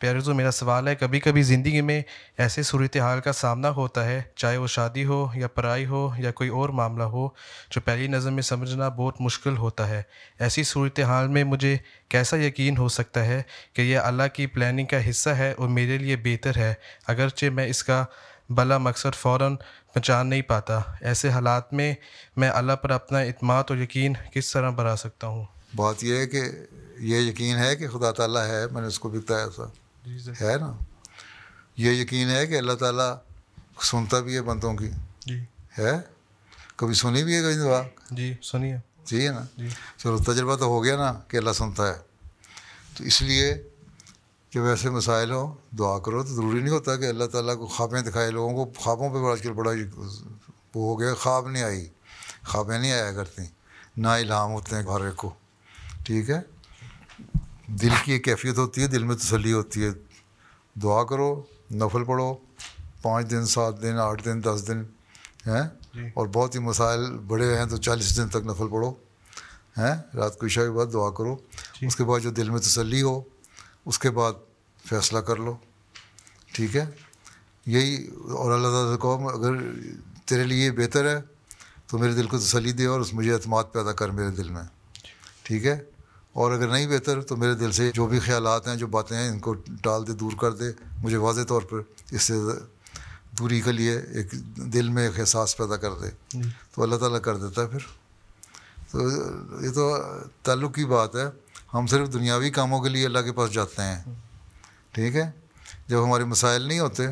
پیارے دوستو، میرا سوال ہے، کبھی کبھی زندگی میں ایسے صورتحال کا سامنا ہوتا ہے، چاہے وہ شادی ہو یا پڑھائی ہو یا کوئی اور معاملہ ہو، جو پہلی نظر میں سمجھنا بہت مشکل ہوتا ہے۔ ایسی صورتحال میں مجھے کیسا یقین ہو سکتا ہے کہ یہ اللہ کی پلاننگ کا حصہ ہے اور میرے لیے بہتر ہے، اگرچہ میں اس کا بھلا مقصد فوراً پہچان نہیں پاتا؟ ایسے حالات میں اللہ پر اپنا اعتماد اور یقین کس طرح بڑھا سکتا ہوں؟ بات یہ ہے کہ یہ یقین ہے کہ خدا تعالیٰ ہے، میں نے اس کو بھی بتایا تھا، جی سر۔ ہے نا۔ یہ یقین ہے کہ اللہ تعالیٰ سنتا بھی ہے بندوں کی، جی ہے، کبھی سنی بھی ہے کبھی دعا، جی سنیے۔ جی ہے نا۔ جی چلو تجربہ تو ہو گیا نا کہ اللہ سنتا ہے، تو اس لیے جب ایسے مسائل ہوں دعا کرو۔ تو ضروری نہیں ہوتا کہ اللہ تعالیٰ کو خوابیں دکھائے، لوگوں کو خوابوں پہ آج کل بڑا وہ ہو گیا، خواب نہیں آئی، خوابیں نہیں آیا کرتی، نہ الہام ہوتے ہیں ہر ایک کو، ٹھیک ہے۔ دل کی ایک کیفیت ہوتی ہے، دل میں تسلی ہوتی ہے، دعا کرو، نفل پڑھو، 5 دن 7 دن 8 دن 10 دن ہیں، جی اور بہت ہی مسائل بڑے ہیں تو 40 دن تک نفل پڑھو، ہیں، رات کو عشاء کے بعد دعا کرو، جی اس کے بعد جو دل میں تسلی ہو اس کے بعد فیصلہ کر لو، ٹھیک ہے۔ یہی، اور اللہ تعالیٰ سے کہو اگر تیرے لیے بہتر ہے تو میرے دل کو تسلی دے اور اس مجھے اعتماد پیدا کر میرے دل میں، ٹھیک ہے۔ اور اگر نہیں بہتر تو میرے دل سے جو بھی خیالات ہیں، جو باتیں ہیں، ان کو ٹال دے، دور کر دے، مجھے واضح طور پر اس سے دوری کے لیے ایک دل میں ایک احساس پیدا کر دے، تو اللہ تعالیٰ کر دیتا ہے پھر۔ تو یہ تو تعلق کی بات ہے، ہم صرف دنیاوی کاموں کے لیے اللہ کے پاس جاتے ہیں، ٹھیک ہے۔ جب ہمارے مسائل نہیں ہوتے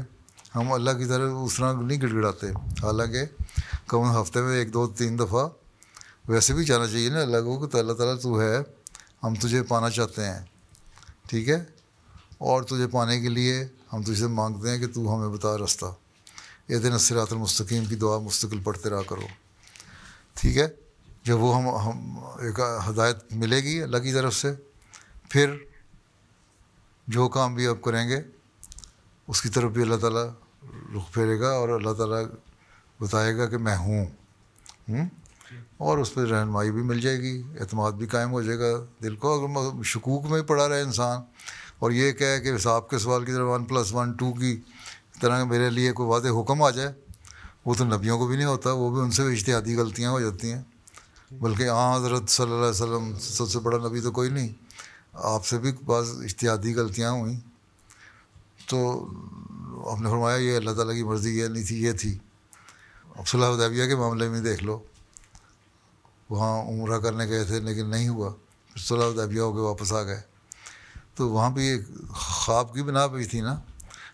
ہم اللہ کی طرف اس طرح نہیں گڑ گڑاتے، حالانکہ کم ہفتے میں 1 2 3 دفعہ ویسے بھی جانا چاہیے نا اللہ کو کہ اللہ تعالیٰ تو ہے، ہم تجھے پانا چاہتے ہیں، ٹھیک ہے، اور تجھے پانے کے لیے ہم تجھ سے مانگتے ہیں کہ تو ہمیں بتا راستہ۔ اہدنا الصراط المستقیم کی دعا مستقل پڑھتے رہا کرو، ٹھیک ہے۔ جب وہ ہم ایک ہدایت ملے گی اللہ کی طرف سے، پھر جو کام بھی آپ کریں گے اس کی طرف بھی اللہ تعالیٰ رخ پھیرے گا، اور اللہ تعالیٰ بتائے گا کہ میں ہوں، اور اس پہ رہنمائی بھی مل جائے گی، اعتماد بھی قائم ہو جائے گا دل کو۔ اگر شکوک میں پڑا رہے انسان اور یہ کہے کہ حساب کے سوال کی طرح 1+1 2 کی طرح میرے لیے کوئی واضح حکم آ جائے، وہ تو نبیوں کو بھی نہیں ہوتا، وہ بھی ان سے اجتہادی غلطیاں ہو جاتی ہیں، بلکہ حضرت صلی اللہ علیہ وسلم سب سے بڑا نبی تو کوئی نہیں، آپ سے بھی بعض اجتہادی غلطیاں ہوئیں، تو آپ نے فرمایا یہ اللہ تعالیٰ کی مرضی یہ نہیں تھی، یہ تھی۔ اب صلح حدیبیہ کے معاملے میں دیکھ لو، وہاں عمرہ کرنے گئے تھے لیکن نہیں ہوا، پھر صلح حدیبیہ ہو کے واپس آ گئے، تو وہاں بھی ایک خواب کی بنا پہ تھی نا۔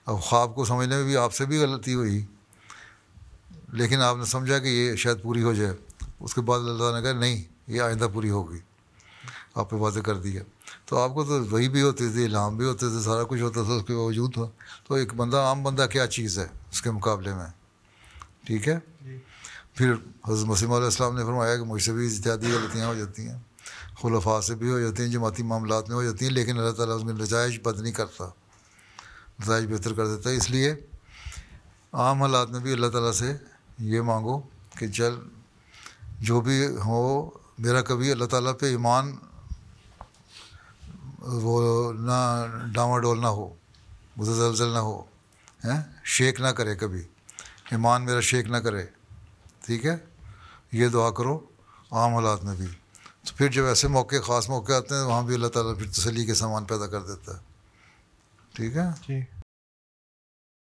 اب خواب کو سمجھنے میں بھی آپ سے بھی غلطی ہوئی، لیکن آپ نے سمجھا کہ یہ شاید پوری ہو جائے، اس کے بعد اللہ تعالیٰ نے کہا نہیں یہ آئندہ پوری ہوگی، آپ پہ واضح کر دیا۔ تو آپ کو تو وہی بھی ہوتی تھی، الہام بھی ہوتے تھے، سارا کچھ ہوتا تھا، اس کے باوجود تھا۔ تو ایک بندہ، عام بندہ کیا چیز ہے اس کے مقابلے میں، ٹھیک ہے۔ پھر حضرت مسیح علیہ السلام نے فرمایا کہ مجھ سے بھی اجتہادی غلطیاں ہو جاتی ہیں، خلفاء سے بھی ہو جاتی ہیں، جماعتی معاملات میں ہو جاتی ہیں، لیکن اللہ تعالیٰ اس میں نتائج بد نہیں کرتا، نتائج بہتر کر دیتا ہے۔ اس لیے عام حالات میں بھی اللہ تعالیٰ سے یہ مانگو کہ چل جو بھی ہو، میرا کبھی اللہ تعالیٰ پہ ایمان وہ نہ ڈاواں ڈول نہ ہو، متزلزل نہ ہو، شیک نہ کرے، کبھی ایمان میرا شیک نہ کرے، ٹھیک ہے۔ یہ دعا کرو عام حالات میں بھی۔ تو پھر جب ایسے موقع، خاص موقع آتے ہیں، وہاں بھی اللہ تعالیٰ پھر تسلی کے سامان پیدا کر دیتا ہے، ٹھیک ہے۔ جی